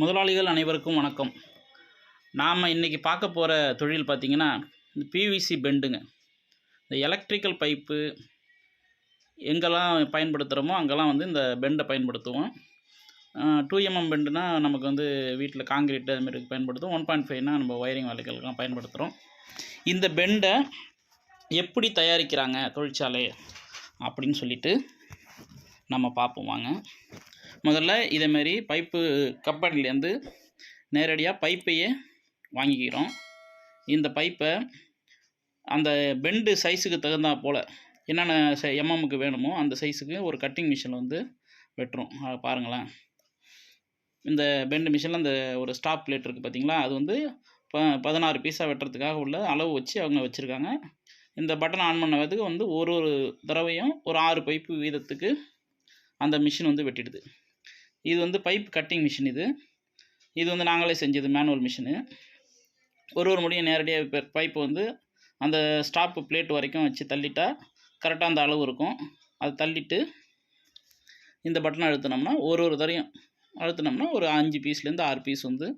முதலாளிகள் அனைவருக்கும் வணக்கம். நாம் இன்றைக்கி பார்க்க போகிற தொழில் பார்த்திங்கன்னா, இந்த பிவிசி பெண்டுங்க. இந்த எலக்ட்ரிக்கல் பைப்பு எங்கெல்லாம் பயன்படுத்துகிறோமோ அங்கெல்லாம் வந்து இந்த பெண்டை பயன்படுத்துவோம். 2mm பெண்டுனா நமக்கு வந்து வீட்டில் காங்கிரீட்டு அதுமாரி பயன்படுத்துவோம். 1.5னா நம்ம ஒயரிங் வேலைகளுக்கெல்லாம் பயன்படுத்துகிறோம். இந்த பெண்டை எப்படி தயாரிக்கிறாங்க தொழிற்சாலை அப்படின்னு சொல்லிட்டு நம்ம பார்ப்போம் வாங்க. முதல்ல இதேமாரி பைப்பு கம்பெனிலேருந்து நேரடியாக பைப்பையே வாங்கிக்கிறோம். இந்த பைப்பை அந்த பெண்டு சைஸுக்கு தகுந்தா போல் என்னென்ன எம்எம்முக்கு வேணுமோ அந்த சைஸுக்கு ஒரு கட்டிங் மிஷின் வந்து வெட்டுறோம். பாருங்களேன், இந்த பெண்டு மிஷினில் அந்த ஒரு ஸ்டாப் பிளேட் இருக்குது பார்த்திங்களா, அது வந்து 16 பீஸாக வெட்டுறதுக்காக உள்ள அளவு வச்சு அவங்க வச்சுருக்காங்க. இந்த பட்டன் ஆன் பண்ணதுக்கு வந்து ஒரு தடவையும் ஒரு 6 பைப்பு வீதத்துக்கு அந்த மிஷின் வந்து வெட்டிடுது. இது வந்து பைப் கட்டிங் மிஷின். இது வந்து நாங்களே செஞ்சது, மேனுவல் மிஷினு. ஒரு முடியும் நேரடியாக பைப்பு வந்து அந்த ஸ்டாப் பிளேட் வரைக்கும் வச்சு தள்ளிட்டா கரெக்டாக அந்த அளவு இருக்கும். அது தள்ளிட்டு இந்த பட்டனை அழுத்தினோம்னா ஒரு தரையும் அழுத்தினோம்னா ஒரு 5 பீஸ்லேருந்து 6 பீஸ் வந்து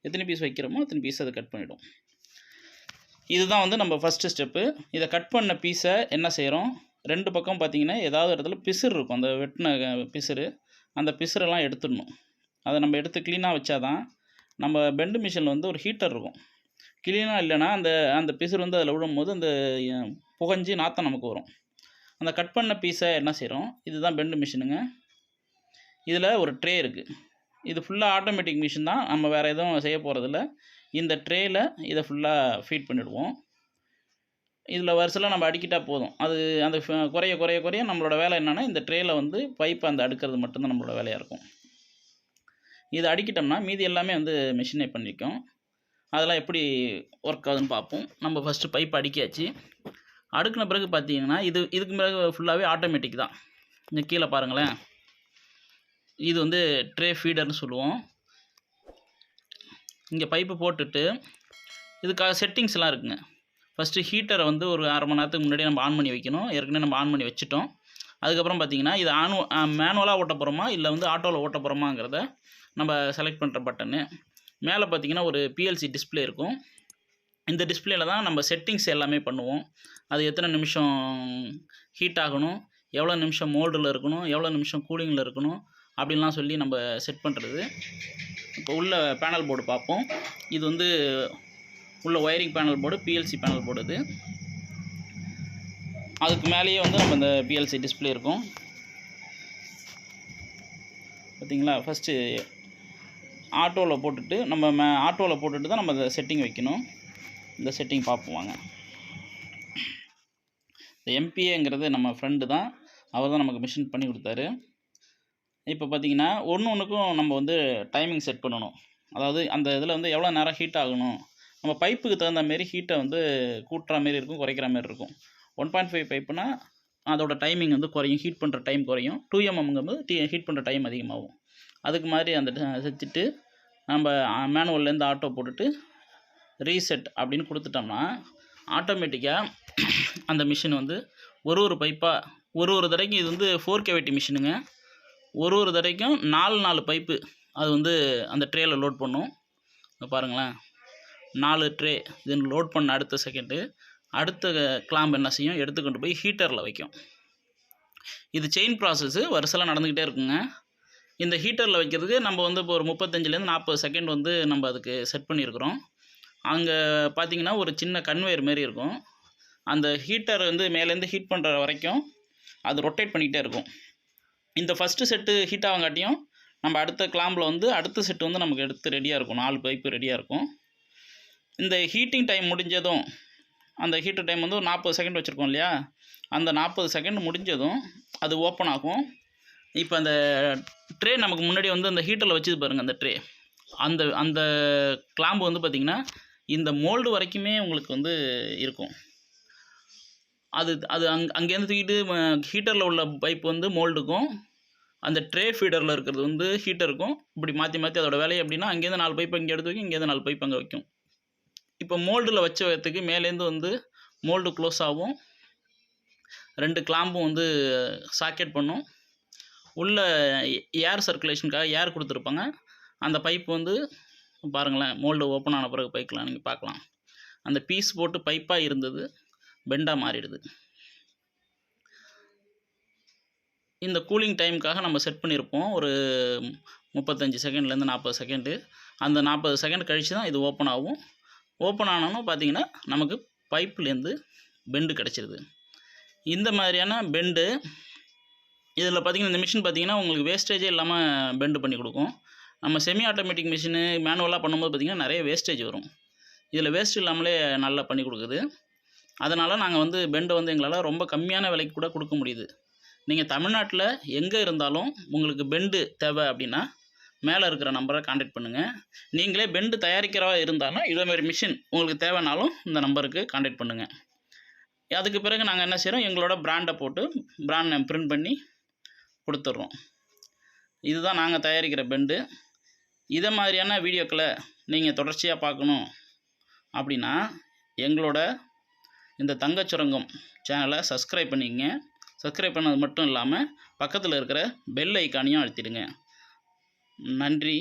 எத்தனை பீஸ் வைக்கிறோமோ அத்தனை பீஸ் அதை கட் பண்ணிவிடும். இதுதான் வந்து நம்ம ஃபஸ்ட்டு ஸ்டெப்பு. இதை கட் பண்ண பீஸை என்ன செய்கிறோம், 2 பக்கம் பார்த்திங்கன்னா ஏதாவது இடத்துல பிசுறு இருக்கும், அந்த வெட்டின பிசுறு. அந்த பிசுரெல்லாம் எடுத்துடணும். அதை நம்ம எடுத்து க்ளீனாக வச்சா தான் நம்ம பெண்டு மிஷினில் வந்து ஒரு ஹீட்டர் இருக்கும். க்ளீனாக இல்லைன்னா அந்த பிசுறு வந்து அதில் விழும்போது அந்த புகஞ்சி நாற்றம் நமக்கு வரும். அந்த கட் பண்ண பீஸை என்ன செய்கிறோம், இதுதான் பெண்டு மிஷினுங்க. இதில் ஒரு ட்ரே இருக்குது. இது ஃபுல்லாக ஆட்டோமேட்டிக் மிஷின் தான், நம்ம வேறு எதுவும் செய்ய போகிறதில்ல. இந்த ட்ரேயில் இதை ஃபுல்லாக ஃபீட் பண்ணிவிடுவோம். இதில் வரிசையில் நம்ம அடிக்கிட்டால் போதும். அது அந்த குறைய நம்மளோட வேலை என்னென்னா, இந்த ட்ரேயில் வந்து பைப்பை அந்த அடுக்கிறது மட்டும்தான் நம்மளோட வேலையாக இருக்கும். இதை அடிக்கிட்டோம்னா மீதி எல்லாமே வந்து மிஷினே பண்ணிக்கும். அதெல்லாம் எப்படி ஒர்க் ஆகுதுன்னு பார்ப்போம். நம்ம ஃபஸ்ட்டு பைப் அடிக்காச்சு. அடுக்கின பிறகு பார்த்தீங்கன்னா இதுக்கு பிறகு ஃபுல்லாகவே ஆட்டோமேட்டிக் தான். இங்கே கீழே பாருங்களேன், இது வந்து ட்ரே ஃபீடர்னு சொல்லுவோம். இங்கே பைப்பு போட்டுட்டு இதுக்காக செட்டிங்ஸ்லாம் இருக்குங்க. ஃபஸ்ட்டு ஹீட்டரை வந்து ஒரு அரை மணி நேரத்துக்கு முன்னாடியே நம்ம ஆன் பண்ணி வைக்கணும். ஏற்கனவே நம்ம ஆன் பண்ணி வச்சுட்டோம். அதுக்கப்புறம் பார்த்திங்கன்னா இது மேனுவலாக ஓட்ட போகிறோமா இல்லை வந்து ஆட்டோவில் ஓட்ட போகிறோமாங்கிறத நம்ம செலக்ட் பண்ணுற பட்டனு. மேலே பார்த்திங்கன்னா ஒரு பிஎல்சி டிஸ்பிளே இருக்கும். இந்த டிஸ்பிளேயில் தான் நம்ம செட்டிங்ஸ் எல்லாமே பண்ணுவோம். அது எத்தனை நிமிஷம் ஹீட் ஆகணும், எவ்வளோ நிமிஷம் மோல்டில் இருக்கணும், எவ்வளோ நிமிஷம் கூலிங்கில் இருக்கணும் அப்படின்லாம் சொல்லி நம்ம செட் பண்ணுறது. இப்போ உள்ள பேனல் போர்டு பார்ப்போம். இது வந்து உள்ள wiring panel board, PLC panel board. இது அதுக்கு மேலேயே வந்து நம்ம இந்த பிஎல்சி டிஸ்பிளே இருக்கும் பார்த்திங்களா. ஃபஸ்ட்டு ஆட்டோவில் போட்டுட்டு தான் நம்ம இந்த செட்டிங் வைக்கணும். இந்த செட்டிங் பார்ப்போம் வாங்க. இந்த எம்பிஏங்கிறது நம்ம ஃப்ரெண்டு தான், அவர் தான் நமக்கு மிஷின் பண்ணி கொடுத்தாரு. இப்போ பார்த்திங்கன்னா ஒன்றுக்கும் நம்ம வந்து டைமிங் செட் பண்ணணும். அதாவது அந்த இதில் வந்து எவ்வளோ நேரம் ஹீட் ஆகணும், நம்ம பைப்புக்கு தகுந்த மாரி ஹீட்டை வந்து கூட்டுற மாரி இருக்கும், குறைக்கிற மாரி இருக்கும். 1.5 பைப்புனா அதோட டைமிங் வந்து குறையும், ஹீட் பண்ணுற டைம் குறையும். 2mmங்கும்போது ஹீட் பண்ணுற டைம் அதிகமாகும். அதுக்கு மாதிரி அந்த செஞ்சுட்டு நம்ம மேனுவல்லேருந்து ஆட்டோ போட்டுட்டு ரீசெட் அப்படின்னு கொடுத்துட்டோம்னா ஆட்டோமேட்டிக்காக அந்த மிஷின் வந்து ஒரு பைப்பாக ஒரு தடவைக்கும், இது வந்து 4 கேவிட்டி மிஷினுங்க. ஒரு தடவைக்கும் 4 பைப்பு அது வந்து அந்த ட்ரேயில் லோட் பண்ணும். பாருங்களேன், 4 ட்ரே இது லோட் பண்ண அடுத்த செகண்டு அடுத்த கிளாம்ப் என்ன செய்யும், எடுத்துக்கொண்டு போய் ஹீட்டரில் வைக்கும். இது செயின் ப்ராசஸ்ஸு வரிசையில் நடந்துக்கிட்டே இருக்குங்க. இந்த ஹீட்டரில் வைக்கிறதுக்கு நம்ம வந்து இப்போ ஒரு 35லேருந்து 40 செகண்ட் வந்து நம்ம அதுக்கு செட் பண்ணியிருக்கிறோம். அங்கே பார்த்திங்கன்னா ஒரு சின்ன கன்வேயர் மாரி இருக்கும். அந்த ஹீட்டர் வந்து மேலேருந்து ஹீட் பண்ணுற வரைக்கும் அது ரொட்டேட் பண்ணிக்கிட்டே இருக்கும். இந்த ஃபஸ்ட்டு செட்டு ஹீட் ஆகங்காட்டியும் நம்ம அடுத்த கிளாம்பில் வந்து அடுத்த செட்டு வந்து நமக்கு எடுத்து ரெடியாக இருக்கும். 4 பைப்பு ரெடியாக இருக்கும். இந்த ஹீட்டிங் டைம் முடிஞ்சதும், அந்த ஹீட்டர் டைம் வந்து ஒரு 40 செகண்ட் வச்சுருக்கோம் இல்லையா, அந்த 40 செகண்ட் முடிஞ்சதும் அது ஓப்பன் ஆகும். இப்போ அந்த ட்ரே நமக்கு முன்னாடி வந்து அந்த ஹீட்டரில் வச்சுது பாருங்கள், அந்த ட்ரே அந்த கிளாம்பு வந்து பார்த்திங்கன்னா இந்த மோல்டு வரைக்குமே உங்களுக்கு வந்து இருக்கும். அது அங்கேருந்து தூக்கிட்டு ஹீட்டரில் உள்ள பைப் வந்து மோல்டுக்கும், அந்த ட்ரே ஃபீடரில் இருக்கிறது வந்து ஹீட்டருக்கும் இப்படி மாற்றி அதோட வேலையை எப்படின்னா, அங்கேருந்து 4 பைப் இங்கே எடுத்து வைக்கும், இங்கேருந்து 4 பைப் அங்கே வைக்கும். இப்போ மோல்டில் வச்ச வைத்துக்கு மேலேருந்து வந்து மோல்டு க்ளோஸ் ஆகும். 2 கிளாம்பும் வந்து சாக்கெட் பண்ணும். உள்ள ஏர் சர்க்குலேஷனுக்காக ஏர் கொடுத்துருப்பாங்க. அந்த பைப் வந்து பாருங்களேன், மோல்டு ஓப்பன் ஆன பிறகு பைக்கலாம் நீங்கள் பார்க்கலாம். அந்த பீஸ் போட்டு பைப்பாக இருந்தது பெண்டாக மாறிடுது. இந்த கூலிங் டைமுக்காக நம்ம செட் பண்ணியிருப்போம் ஒரு 35 செகண்ட்லேருந்து 40 செகண்டு. அந்த 40 செகண்ட் கழித்து தான் இது ஓப்பன் ஆகும். ஓப்பன் ஆனோன்னு பார்த்தீங்கன்னா நமக்கு பைப்லேருந்து பெண்டு கிடச்சிருது. இந்த மாதிரியான பெண்டு இதில் பார்த்திங்கன்னா, இந்த மிஷின் பார்த்திங்கன்னா உங்களுக்கு வேஸ்டேஜே இல்லாமல் பெண்டு பண்ணி கொடுக்கும். நம்ம செமி ஆட்டோமேட்டிக் மிஷினு மேனுவலாக பண்ணும்போது பார்த்திங்கன்னா நிறைய வேஸ்டேஜ் வரும். இதில் வேஸ்ட் இல்லாமலே நல்லா பண்ணி கொடுக்குது. அதனால் நாங்கள் வந்து பெண்டை வந்து எங்களால் ரொம்ப கம்மியான விலைக்கு கூட கொடுக்க முடியுது. நீங்கள் தமிழ்நாட்டில் எங்கே இருந்தாலும் உங்களுக்கு பெண்டு தேவை அப்படின்னா மேலே இருக்கிற நம்பரை கான்டாக்ட் பண்ணுங்கள். நீங்களே பெண்டு தயாரிக்கிறவா இருந்தாலும் இதேமாதிரி மிஷின் உங்களுக்கு தேவைனாலும் இந்த நம்பருக்கு கான்டாக்ட் பண்ணுங்கள். அதுக்கு பிறகு நாங்கள் என்ன செய்கிறோம், எங்களோட பிராண்டை போட்டு பிராண்ட் நேம் பிரிண்ட் பண்ணி கொடுத்துட்றோம். இதுதான் நாங்கள் தயாரிக்கிற பெண்டு. இதை மாதிரியான வீடியோக்களை நீங்கள் தொடர்ச்சியாக பார்க்கணும் அப்படின்னா எங்களோட இந்த தங்கச்சுரங்கம் சேனலை சப்ஸ்கிரைப் பண்ணிக்கங்க. சப்ஸ்கிரைப் பண்ணது மட்டும் இல்லாமல் பக்கத்தில் இருக்கிற பெல் ஐக்கானையும் அழுத்திடுங்க. நன்றி.